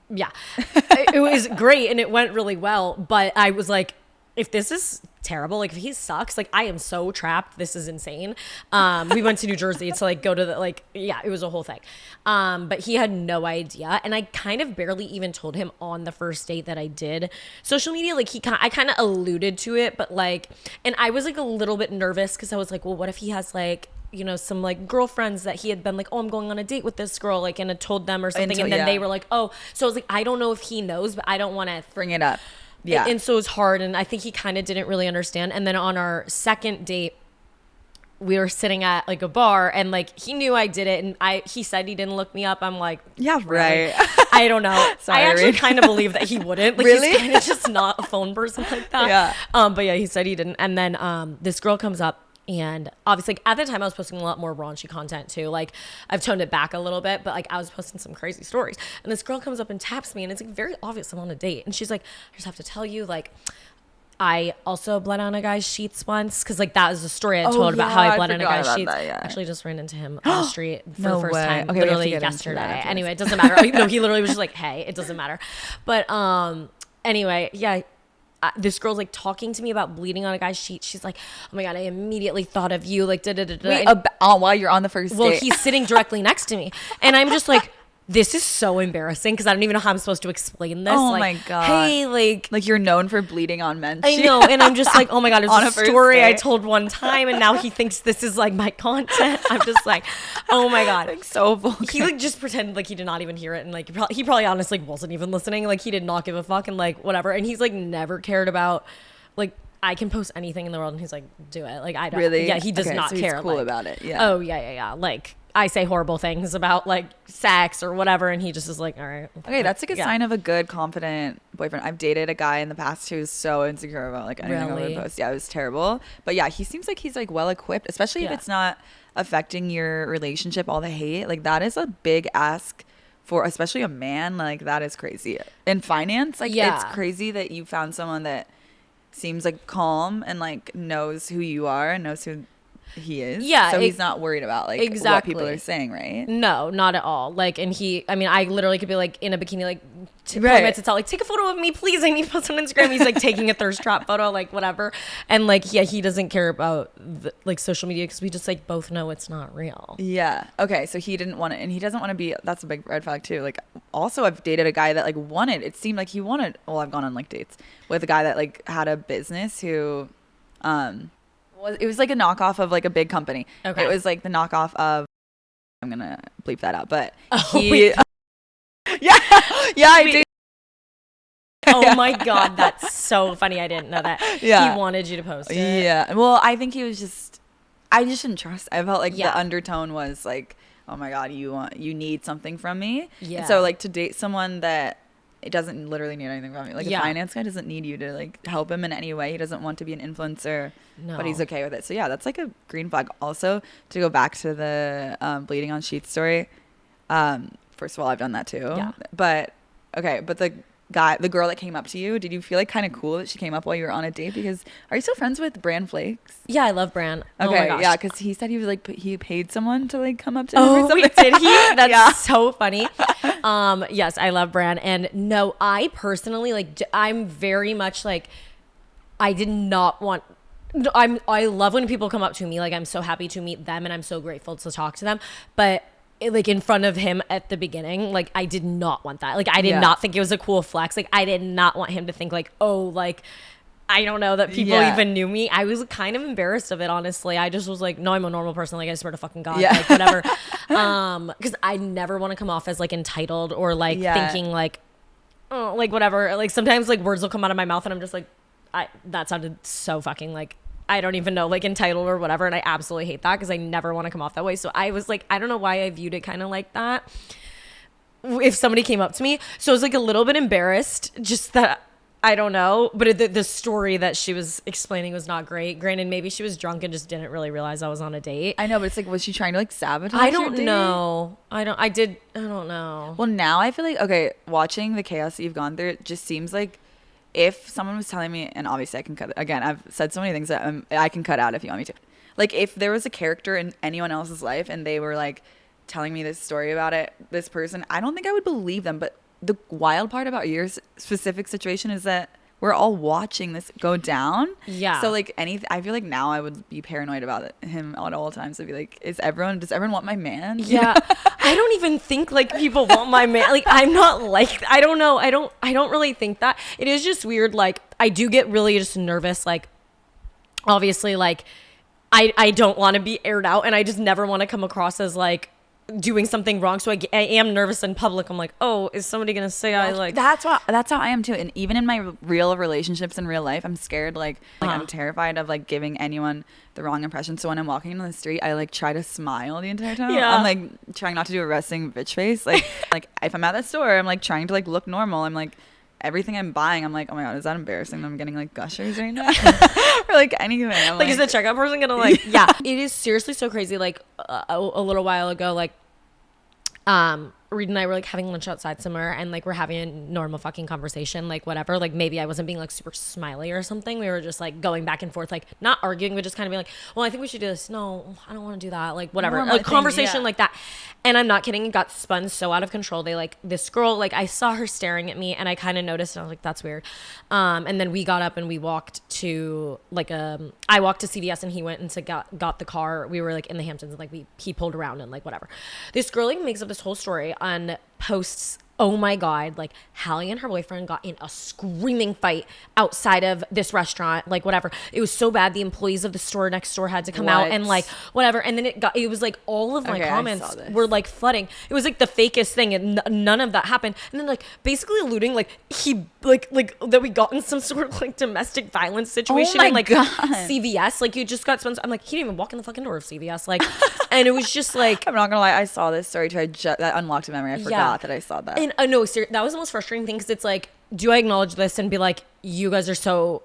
yeah, it was great and it went really well. But I was like, if this is terrible, like if he sucks, like I am so trapped. This is insane. We went to New Jersey to like go to the, like, yeah, it was a whole thing. But he had no idea. And I kind of barely even told him on the first date that I did social media. Like I kind of alluded to it, but like, and I was like a little bit nervous because I was like, well, what if he has like, you know, some like girlfriends that he had been like, oh, I'm going on a date with this girl, like, and had told them or something. And then they were like, oh, so I was like, I don't know if he knows, but I don't want to bring it up. Yeah. And so it was hard. And I think he kind of didn't really understand. And then on our second date, we were sitting at like a bar and like he knew I did it. And he said he didn't look me up. I'm like, yeah, right. I don't know. Sorry. I actually kind of believe that he wouldn't. Like, really? He's kind of just not a phone person like that. Yeah. But yeah, he said he didn't. And then this girl comes up. And obviously, like, at the time, I was posting a lot more raunchy content too. Like, I've toned it back a little bit, but like, I was posting some crazy stories. And this girl comes up and taps me, and it's like very obvious I'm on a date. And she's like, I just have to tell you, like, I also bled on a guy's sheets once, because like that was the story I told about how I bled on a guy's sheets. That, yeah. Actually, just ran into him on the street for the first time, okay, literally yesterday. Anyway, it doesn't matter. No, he literally was just like, "Hey, it doesn't matter." But anyway, yeah. This girl's like talking to me about bleeding on a guy's sheet. She's like, oh my God, I immediately thought of you. Like, Wait, while you're on the first date. Well, he's sitting directly next to me. And I'm just like, this is so embarrassing because I don't even know how I'm supposed to explain this. Oh like, my God. Hey, like you're known for bleeding on men. I know. And I'm just like, oh my God, it's a story I told one time. And now he thinks this is like my content. I'm just like, oh my God. Like, so vulgar. He like just pretended like he did not even hear it. And like, he probably honestly wasn't even listening. Like, he did not give a fuck and like whatever. And he's like never cared about, like, I can post anything in the world. And he's like, do it. Like, I don't. Really? Yeah, he does not so care. He's cool like, about it. Yeah. Oh, yeah. Like, I say horrible things about like sex or whatever, and he just is like, all right. Okay, that's like a sign of a good, confident boyfriend. I've dated a guy in the past who's so insecure about like anything I would post. Yeah, it was terrible. But yeah, he seems like he's like well equipped, especially if it's not affecting your relationship, all the hate. Like, that is a big ask for especially a man. Like, that is crazy. In finance, like, it's crazy that you found someone that seems like calm and like knows who you are and knows who he is. Yeah. So he's not worried about like what people are saying, right? No, not at all. Like, and I literally could be like in a bikini, like minutes to tell, like, take a photo of me, please. I need to post on Instagram. He's like taking a thirst trap photo, like whatever. And like, yeah, he doesn't care about like social media because we just like both know it's not real. Yeah. Okay. So he didn't want it, and he doesn't want to be. That's a big red flag too. Like, also, I've dated a guy that like wanted. It seemed like he wanted. Well, I've gone on like dates with a guy that like had a business who, it was like a knockoff of like a big company. Okay. It was like the knockoff of, I'm gonna bleep that out, but yeah, I did. Oh my God, that's so funny. I didn't know that. Yeah. He wanted you to post it. Yeah. Well, I think he was just, I just didn't trust. I felt like Yeah. the undertone was like, oh my God, you need something from me. Yeah. And so like to date someone that it doesn't literally need anything from you. Like Yeah. a finance guy doesn't need you to like help him in any way. He doesn't want to be an influencer, No. but he's okay with it. So yeah, that's like a green flag. Also, to go back to the bleeding on sheets story. First of all, I've done that too. Yeah. But okay, but the girl that came up to you, did you feel like kind of cool that she came up while you were on a date? Because are you still friends with Bran Flakes? Yeah, I love Bran. Okay, oh my gosh. yeah, because he said he was like he paid someone to like come up to him or Oh, something. wait, did he? That's Yeah. so funny. Yes, I love Bran. And no, I personally I'm very much like, I did not want. I love when people come up to me. Like, I'm so happy to meet them, and I'm so grateful to talk to them. But like in front of him at the beginning, like I did not want that. Like I did not think it was a cool flex. Like I did not want him to think like, oh, like I don't know that people even knew me. I was kind of embarrassed of it, honestly. I just was like, no, I'm a normal person. Like I swear to fucking God, like whatever. Because I never want to come off as like entitled or like thinking like, oh, like whatever. Like sometimes like words will come out of my mouth and I'm just like, that sounded so fucking like, I don't even know, like entitled or whatever. And I absolutely hate that because I never want to come off that way. So I was like, I don't know why I viewed it kind of like that if somebody came up to me. So I was like a little bit embarrassed, just that, I don't know. But the story that she was explaining was not great. Granted, maybe she was drunk and just didn't really realize I was on a date. I know, but it's like, was she trying to like sabotage I your don't date? know. I don't know. Well, now I feel like, okay, watching the chaos that you've gone through, it just seems like if someone was telling me, and obviously I can cut it, again, I've said so many things that I can cut out if you want me to. Like if there was a character in anyone else's life and they were like telling me this story about this person, I don't think I would believe them. But the wild part about your specific situation is that we're all watching this go down. Yeah. So like I feel like now I would be paranoid about him at all times. I'd be like, does everyone want my man? Yeah. I don't even think like people want my man. Like I'm not like, I don't know. I don't really think that. It is just weird. Like I do get really just nervous. Like obviously like I don't want to be aired out and I just never want to come across as like doing something wrong. So I am nervous in public. I'm like, oh, is somebody gonna say I like? That's how I am too. And even in my real relationships in real life, I'm scared. Like I'm terrified of like giving anyone the wrong impression. So when I'm walking down the street, I like try to smile the entire time. Yeah. I'm like trying not to do a resting bitch face. Like like if I'm at the store, I'm like trying to like look normal. I'm like everything I'm buying, I'm like, oh my God, is that embarrassing? I'm getting like gushers right now, or like anything. I'm Like, is the checkout person gonna like? Yeah, it is seriously so crazy. Like a little while ago, like Reed and I were like having lunch outside somewhere and like we're having a normal fucking conversation, like whatever, like maybe I wasn't being like super smiley or something. We were just like going back and forth, like not arguing, but just kind of being like, well, I think we should do this. No, I don't want to do that. Like whatever, Normal like thing, conversation like that. And I'm not kidding, it got spun so out of control. They like this girl, like I saw her staring at me and I kind of noticed and I was like, that's weird. And then we got up and we walked to like I walked to CVS and he went and got the car. We were like in the Hamptons and like he pulled around and like whatever. This girl like makes up this whole story on posts, oh my God, like Halley and her boyfriend got in a screaming fight outside of this restaurant, like whatever. It was so bad the employees of the store next door had to come out and like whatever. And then it was like all of my comments were like flooding. It was like the fakest thing and none of that happened. And then like basically alluding like he like that we got in some sort of like domestic violence situation in like CVS. Like you just got spun. I'm like, he didn't even walk in the fucking door of CVS. Like, and it was just like, I'm not gonna lie, I saw this story too. That unlocked a memory. I forgot that I saw that. And no, that was the most frustrating thing because it's like, do I acknowledge this and be like, you guys are so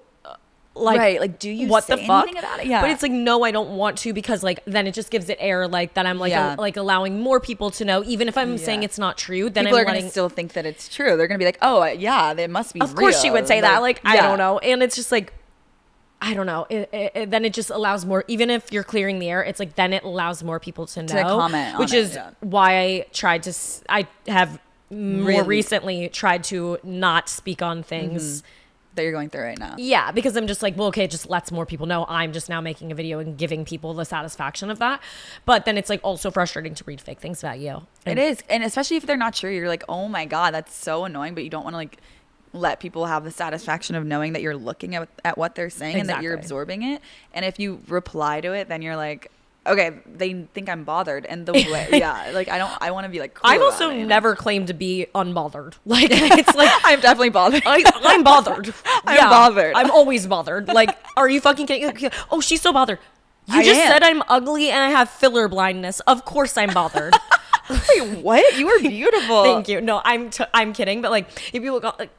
like, right? Like, do you what say the fuck anything about it? Yeah, but it's like, no, I don't want to because like then it just gives it air like that. I'm like like allowing more people to know, even if I'm saying it's not true. Then people are gonna still think that it's true. They're gonna be like, oh yeah, they must be. Of course, she would say that. Like yeah. I don't know, and it's just like, I don't know. Then it just allows more, even if you're clearing the air, it's like, then it allows more people to know, comment on which it, is why I have more recently tried to not speak on things that you're going through right now. Yeah, because I'm just like, well, okay, it just lets more people know. I'm just now making a video and giving people the satisfaction of that. But then it's like also frustrating to read fake things about you. It is. And especially if they're not true, you're like, oh my God, that's so annoying. But you don't want to like let people have the satisfaction of knowing that you're looking at what they're saying and that you're absorbing it. And if you reply to it, then you're like, okay, they think I'm bothered. And the way, like I want to be like, cool. I've also never claimed to be unbothered. Like it's like I'm definitely bothered. I'm bothered. I'm bothered. I'm always bothered. Like, are you fucking kidding? Oh, she's so bothered. You just said I'm ugly and I have filler blindness. Of course I'm bothered. Wait, what? You were beautiful. Thank you. No, I'm kidding. But like, if you look like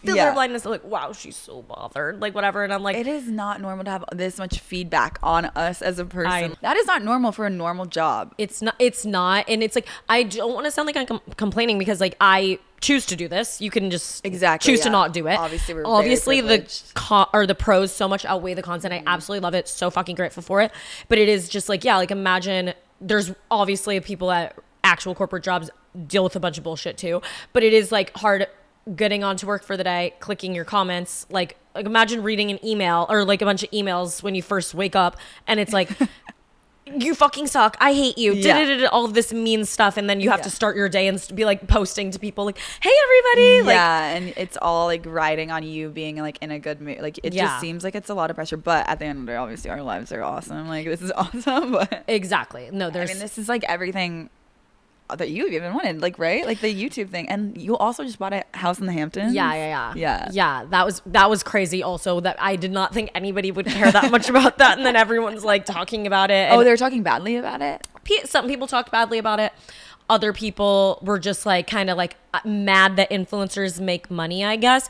filler blindness, I'm like, wow, she's so bothered. Like whatever. And I'm like, it is not normal to have this much feedback on us as a person. That is not normal for a normal job. It's not. And it's like, I don't want to sound like I'm complaining because like I choose to do this. You can just choose to not do it. Obviously the pros so much outweigh the cons, and I absolutely love it. So fucking grateful for it. But it is just like, yeah, like imagine there's obviously people at actual corporate jobs deal with a bunch of bullshit too, but it is like hard getting onto work for the day, clicking your comments, like imagine reading an email or like a bunch of emails when you first wake up and it's like you fucking suck, I hate you, all of this mean stuff, and then you have to start your day and be like posting to people like, hey everybody, like, and it's all like riding on you being like in a good mood. Like it just seems like it's a lot of pressure, but at the end of the day, obviously our lives are awesome. Like this is awesome. But exactly, no, there's, I mean, this is like everything that you even wanted, like, right, like the YouTube thing, and you also just bought a house in the Hamptons. Yeah, that was crazy also, that I did not think anybody would care that much about that, and then everyone's like talking about it. Oh, they're talking badly about it? Some people talked badly about it. Other people were just like kind of like mad that influencers make money, I guess.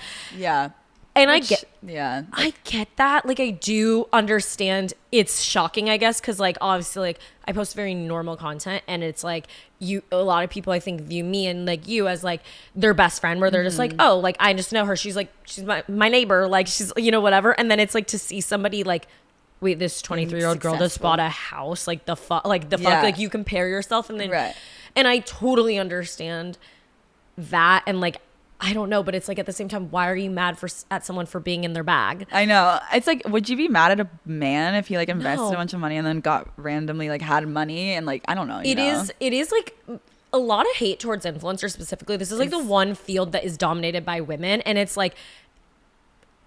And I get that. Like, I do understand it's shocking, I guess, because, like, obviously, like, I post very normal content, and it's, like, a lot of people, I think, view me and, like, you as, like, their best friend, where they're just like, oh, like, I just know her. She's, like, she's my neighbor. Like, she's, you know, whatever. And then it's, like, to see somebody, like, wait, this 23-year-old girl just bought a house. Like, the fuck? Like, you compare yourself, and then, and I totally understand that, and, like, I don't know, but it's like at the same time, why are you mad at someone for being in their bag? I know. It's like, would you be mad at a man if he like invested a bunch of money and then got randomly like had money and like, I don't know. It is like a lot of hate towards influencers specifically. This is like the one field that is dominated by women, and it's like,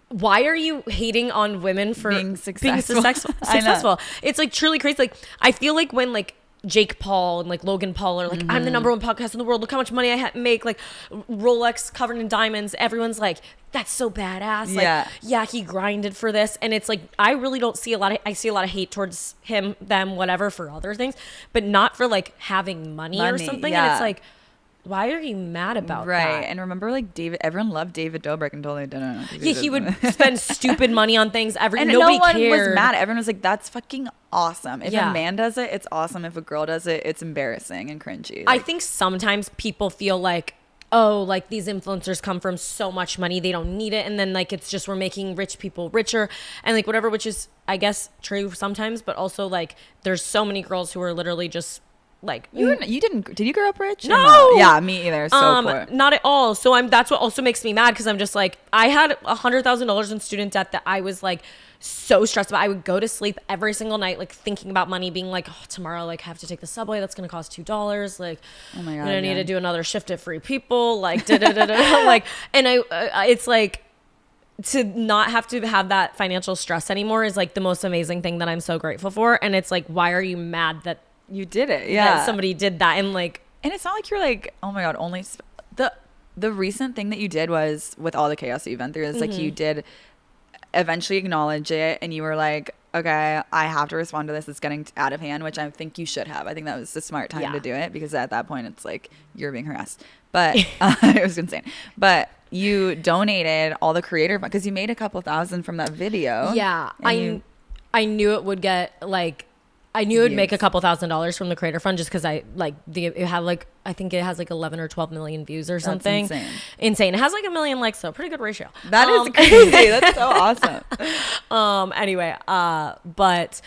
why are you hating on women for being successful? It's like truly crazy. Like, I feel like when like Jake Paul and like Logan Paul are like, I'm the #1 podcast in the world, look how much money I make, like Rolex covered in diamonds, everyone's like, that's so badass. Like, yeah, he grinded for this. And it's like, I really don't see I see a lot of hate towards him, them, whatever, for other things, but not for like having money or something. And it's like, why are you mad about that? Right. And remember, like, everyone loved David Dobrik until they didn't. Yeah, he would spend stupid money on things. And nobody no one cared. was mad. Everyone was like, that's fucking awesome. If a man does it, it's awesome. If a girl does it, it's embarrassing and cringy. Like, I think sometimes people feel like, oh, like these influencers come from so much money, they don't need it. And then like, it's just, we're making rich people richer and like whatever, which is, I guess, true sometimes. But also like, there's so many girls who are literally just like, did you grow up rich? No. Yeah, me either. So poor. Not at all. So that's what also makes me mad, because I'm just like, I had $100,000 in student debt that I was like so stressed about. I would go to sleep every single night like thinking about money, being like, oh, tomorrow like I have to take the subway, that's gonna cost $2, like, oh my god, I'm gonna need to do another shift at Free People, like like, and it's like, to not have to have that financial stress anymore is like the most amazing thing that I'm so grateful for. And it's like, why are you mad that you did it? That somebody did that? And like, and it's not like you're like, oh my god, only the recent thing that you did was, with all the chaos that you've been through, it's like you did eventually acknowledge it, and you were like, okay, I have to respond to this, it's getting out of hand, which I think you should have. I think that was the smart time to do it, because at that point it's like you're being harassed. But it was insane. But you donated all the creator fund, because you made a couple thousand from that video. I knew it would get like, I knew it would make a couple $1,000s from the creator fund, just because it had like, I think it has like 11 or 12 million views or something. That's insane. It has like 1 million likes, so pretty good ratio. That is crazy. That's so awesome. Anyway, but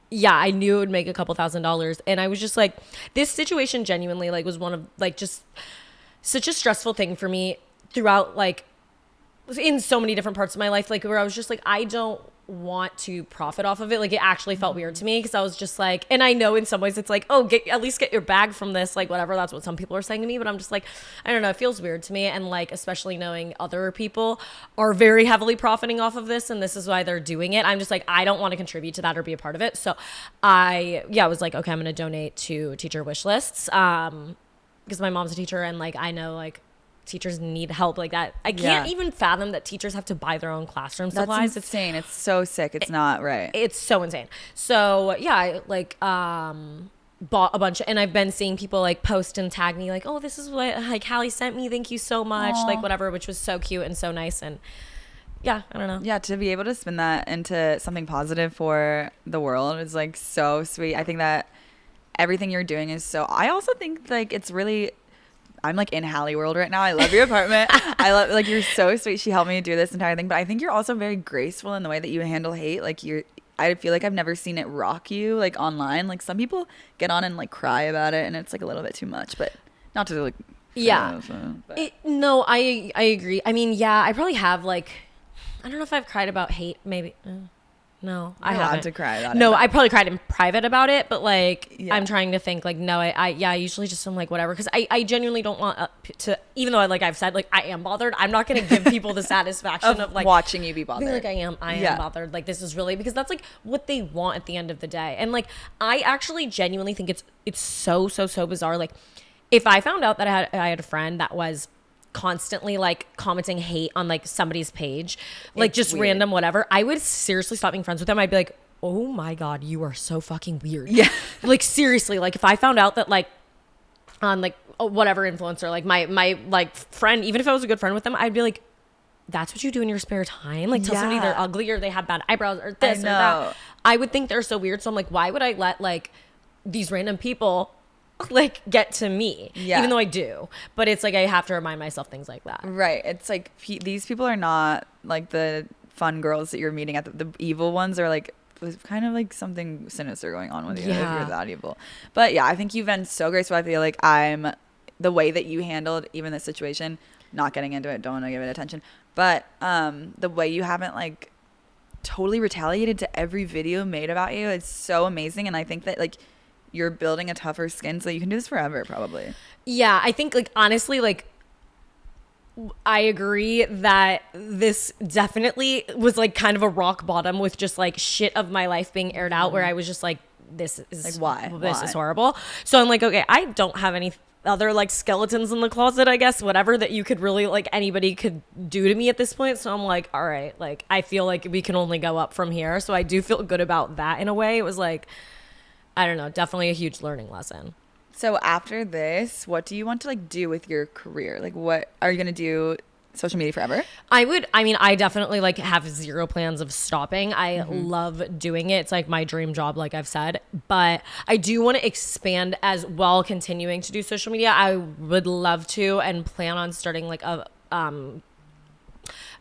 yeah, I knew it would make a couple $1,000s, and I was just like, this situation genuinely like was one of like just such a stressful thing for me throughout, like, in so many different parts of my life, like where I was just like, I don't want to profit off of it. Like, it actually felt weird to me, because I was just like, and I know in some ways it's like, oh, at least get your bag from this, like whatever, that's what some people are saying to me, but I'm just like, I don't know, it feels weird to me. And like, especially knowing other people are very heavily profiting off of this, and this is why they're doing it, I'm just like, I don't want to contribute to that or be a part of it. So I was like, okay, I'm gonna donate to teacher wish lists, because my mom's a teacher, and like, I know like teachers need help like that. I can't even fathom that teachers have to buy their own classroom supplies. That's insane. It's so sick. It's not right. It's so insane. So yeah, I like bought a bunch and I've been seeing people like post and tag me like, oh, this is what like Halley sent me, thank you so much. Aww. Like whatever, which was so cute and so nice. And yeah, I don't know. Yeah, to be able to spin that into something positive for the world is like so sweet. I think that everything you're doing is so, I also think like it's really, I'm like in Halley world right now. I love your apartment. I love, like, you're so sweet. She helped me do this entire thing, but I think you're also very graceful in the way that you handle hate. Like I feel like I've never seen it rock you like online. Like some people get on and like cry about it and it's like a little bit too much, but not to like, yeah. No, I agree. I mean, yeah, I probably have like, I don't know if I've cried about hate, maybe. No, I haven't. To cry about it. No, I probably cried in private about it, but like I'm trying to think like no, I usually just am like whatever because I genuinely don't want to, even though I've said like I am bothered, I'm not gonna give people the satisfaction of like watching you be bothered. Like I am bothered. Like this is really because that's like what they want at the end of the day, and like I actually genuinely think it's so bizarre. Like if I found out that I had a friend that was constantly like commenting hate on like somebody's page, like it's just weird. Random whatever, I would seriously stop being friends with them. I'd be like, oh my god, you are so fucking weird. Yeah. Like seriously, like if I found out that like on like whatever influencer, like my like friend, even if I was a good friend with them, I'd be like, that's what you do in your spare time? Like tell somebody they're ugly or they have bad eyebrows or this or that. I would think they're so weird. So I'm like, why would I let like these random people like get to me, even though I do, but it's like I have to remind myself things like that. Right. It's like these people are not like the fun girls that you're meeting at the evil ones are like there's kind of like something sinister going on with you if you're that evil. But yeah, I think you've been so graceful. I feel like the way that you handled even this situation, not getting into it, don't want to give it attention, but the way you haven't like totally retaliated to every video made about you, it's so amazing. And I think that like you're building a tougher skin so you can do this forever probably. Yeah, I think like honestly like I agree that this definitely was like kind of a rock bottom with just like shit of my life being aired out where I was just like this is like why this is horrible. So I'm like, okay, I don't have any other like skeletons in the closet, I guess, whatever that you could really like anybody could do to me at this point. So I'm like, all right, like I feel like we can only go up from here. So I do feel good about that in a way. It was like, I don't know, definitely a huge learning lesson. So after this, what do you want to like do with your career? Like what are you going to do? Social media forever? I definitely like have zero plans of stopping. I love doing it. It's like my dream job, like I've said, but I do want to expand as well, continuing to do social media. I would love to and plan on starting like a,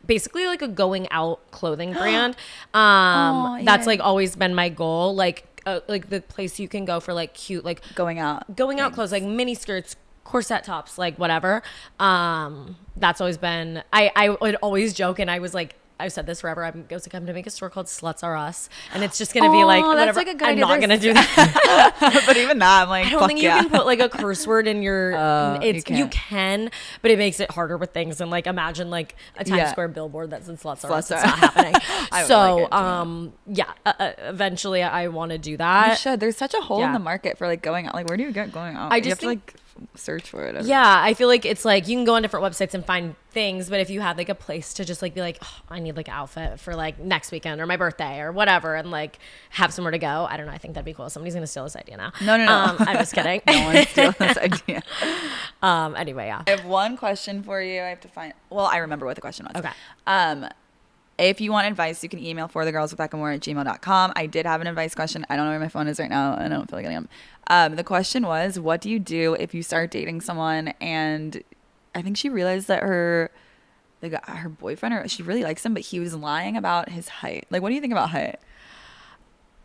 basically like a going out clothing brand. That's like always been my goal. Like the place you can go for like cute, like going out clothes, like mini skirts, corset tops, like whatever. That's always been, I would always joke, and I've said this forever. I was like, I'm gonna make a store called Sluts Are Us, and it's just gonna be like whatever. Like a good I'm idea. Not gonna do that. But even that, I'm like, I don't think you can put like a curse word in your. You can, but it makes it harder with things. And like, imagine like a Times Square billboard that says Sluts Are Us. It's not happening. So, eventually, I want to do that. You should. There's such a hole in the market for like going out. Like, where do you get going out? I just have to like search for it. Yeah, I feel like it's like you can go on different websites and find things, but if you had like a place to just like be like, oh, I need like an outfit for like next weekend or my birthday or whatever, and like have somewhere to go, I don't know, I think that'd be cool. Somebody's gonna steal this idea now. No. I'm just kidding. No one's stealing this idea. Anyway, yeah. I have one question for you. I have to find. Well, I remember what the question was. Okay. If you want advice, you can email forthegirlswithbeccamore@gmail.com. I did have an advice question. I don't know where my phone is right now. I don't feel like getting them. The question was, what do you do if you start dating someone and I think she realized that her boyfriend, or she really likes him, but he was lying about his height. Like, what do you think about height?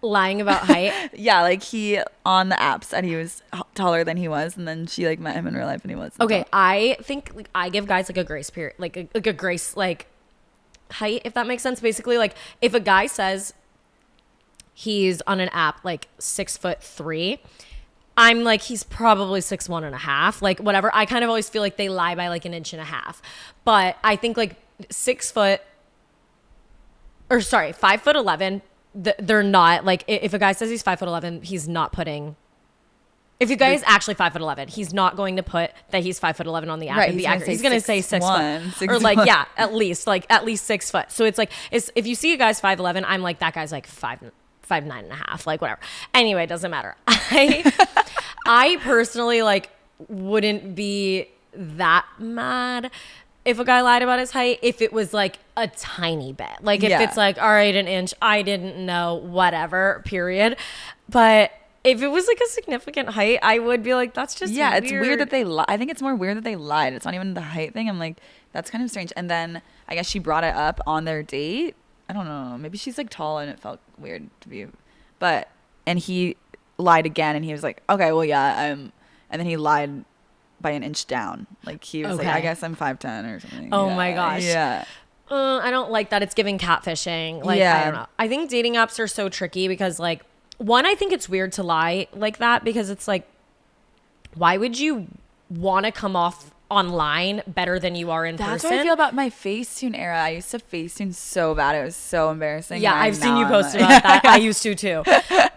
Lying about height? Yeah, like he on the app said he was taller than he was, and then she like met him in real life and he wasn't. Okay, I think like, I give guys like a grace period, like a grace like height, if that makes sense. Basically, like if a guy says he's on an app like 6'3", I'm like, he's probably 6'1.5", like whatever. I kind of always feel like they lie by like an inch and a half, but I think like 5'11", they're not like, if a guy says he's 5'11", he's not putting If a guy is actually 5'11", he's not going to put that he's 5'11" on the app. Right, He's going to say 6 1, foot. Or like, yeah, at least 6 foot. So it's like, if you see a guy's 5'11", I'm like, that guy's like 5'9.5", like whatever. Anyway, it doesn't matter. I personally like wouldn't be that mad if a guy lied about his height, if it was like a tiny bit. Like if it's like, all right, an inch, I didn't know, whatever, period. But if it was like a significant height, I would be like, that's just weird. It's weird that they lied. I think it's more weird that they lied. It's not even the height thing. I'm like, that's kind of strange. And then I guess she brought it up on their date. I don't know. Maybe she's like tall and it felt weird to be. And he lied again and he was like, okay, well, yeah. And then he lied by an inch down. Like he was like, I guess I'm 5'10" or something. Oh my gosh. Yeah. I don't like that. It's giving catfishing. Like, I don't know. I think dating apps are so tricky because like, one, I think it's weird to lie like that because it's like, why would you want to come off online better than you are in person? That's what I feel about my Facetune era. I used to Facetune so bad. It was so embarrassing. Yeah, I've seen you post about that. I used to too.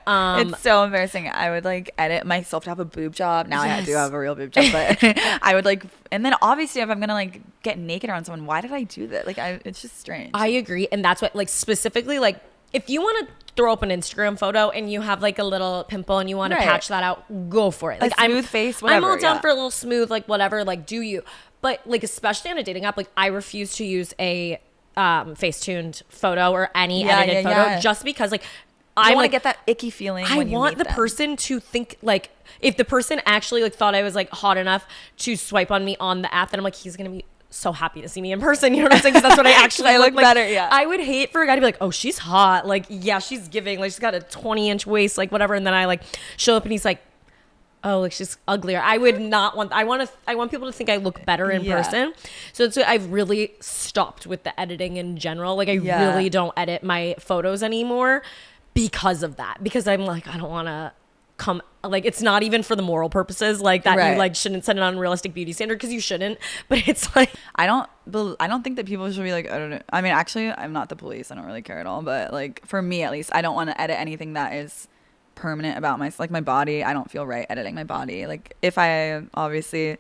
It's so embarrassing. I would like edit myself to have a boob job. Now I do have a real boob job, but I would like, and then obviously if I'm gonna like get naked around someone, why did I do that? Like it's just strange. I agree. And that's what like specifically like, if you want to throw up an Instagram photo and you have like a little pimple and you want to patch that out, go for it. Like a smooth face, whatever. I'm all down for a little smooth, like whatever, like do you. But like, especially on a dating app, like I refuse to use a face-tuned photo or any edited photo just because like, I want to get that icky feeling. I want the person to think like, if the person actually like thought I was like hot enough to swipe on me on the app, then I'm like, he's going to be so happy to see me in person. You know what I'm saying? Because that's what I actually look like. better. Yeah. I would hate for a guy to be like, oh, she's hot. Like, yeah, she's giving. Like, she's got a 20-inch waist, like whatever. And then I like show up and he's like, oh, like she's uglier. I would not want. I want people to think I look better in person. So it's. I've really stopped with the editing in general. Like, I really don't edit my photos anymore because of that. Because I'm like, I don't want to come. Like, it's not even for the moral purposes, like that you like shouldn't set an unrealistic beauty standard, because you shouldn't. But it's like, I don't think that people should be like, I don't know. I mean, actually, I'm not the police. I don't really care at all. But like for me, at least, I don't want to edit anything that is permanent about my body. I don't feel right editing my body. Like if I obviously.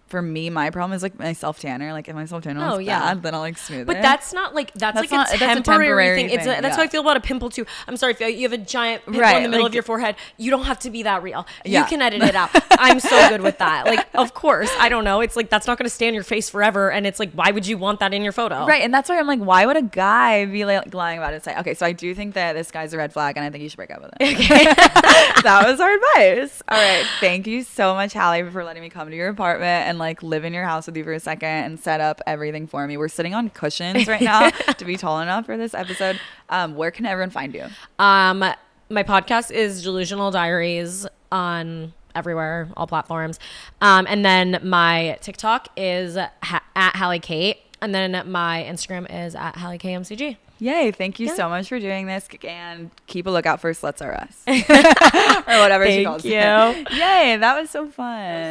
For me, my problem is like my self tanner. Like if my self tanner looks bad, then I'll like smooth it. But that's not like that's like a temporary thing. That's how I feel about a pimple too. I'm sorry if you have a giant pimple in the middle of your forehead. You don't have to be that real. You can edit it out. I'm so good with that. Like, of course, I don't know. It's like that's not going to stay on your face forever. And it's like, why would you want that in your photo? Right, and that's why I'm like, why would a guy be like lying about it? Say, okay, so I do think that this guy's a red flag, and I think you should break up with him. Okay. That was our advice. All right, thank you so much, Halley, for letting me come to your apartment and like live in your house with you for a second and set up everything for me. We're sitting on cushions right now to be tall enough for this episode. Where can everyone find you? My podcast is Delusional Diaries on everywhere, all platforms. And then my TikTok is at Halley Kate. And then my Instagram is at Halley KMCG. Yay. Thank you so much for doing this. And keep a lookout for Sluts Are Us. Or whatever she calls it. Thank you. Yay. That was so fun.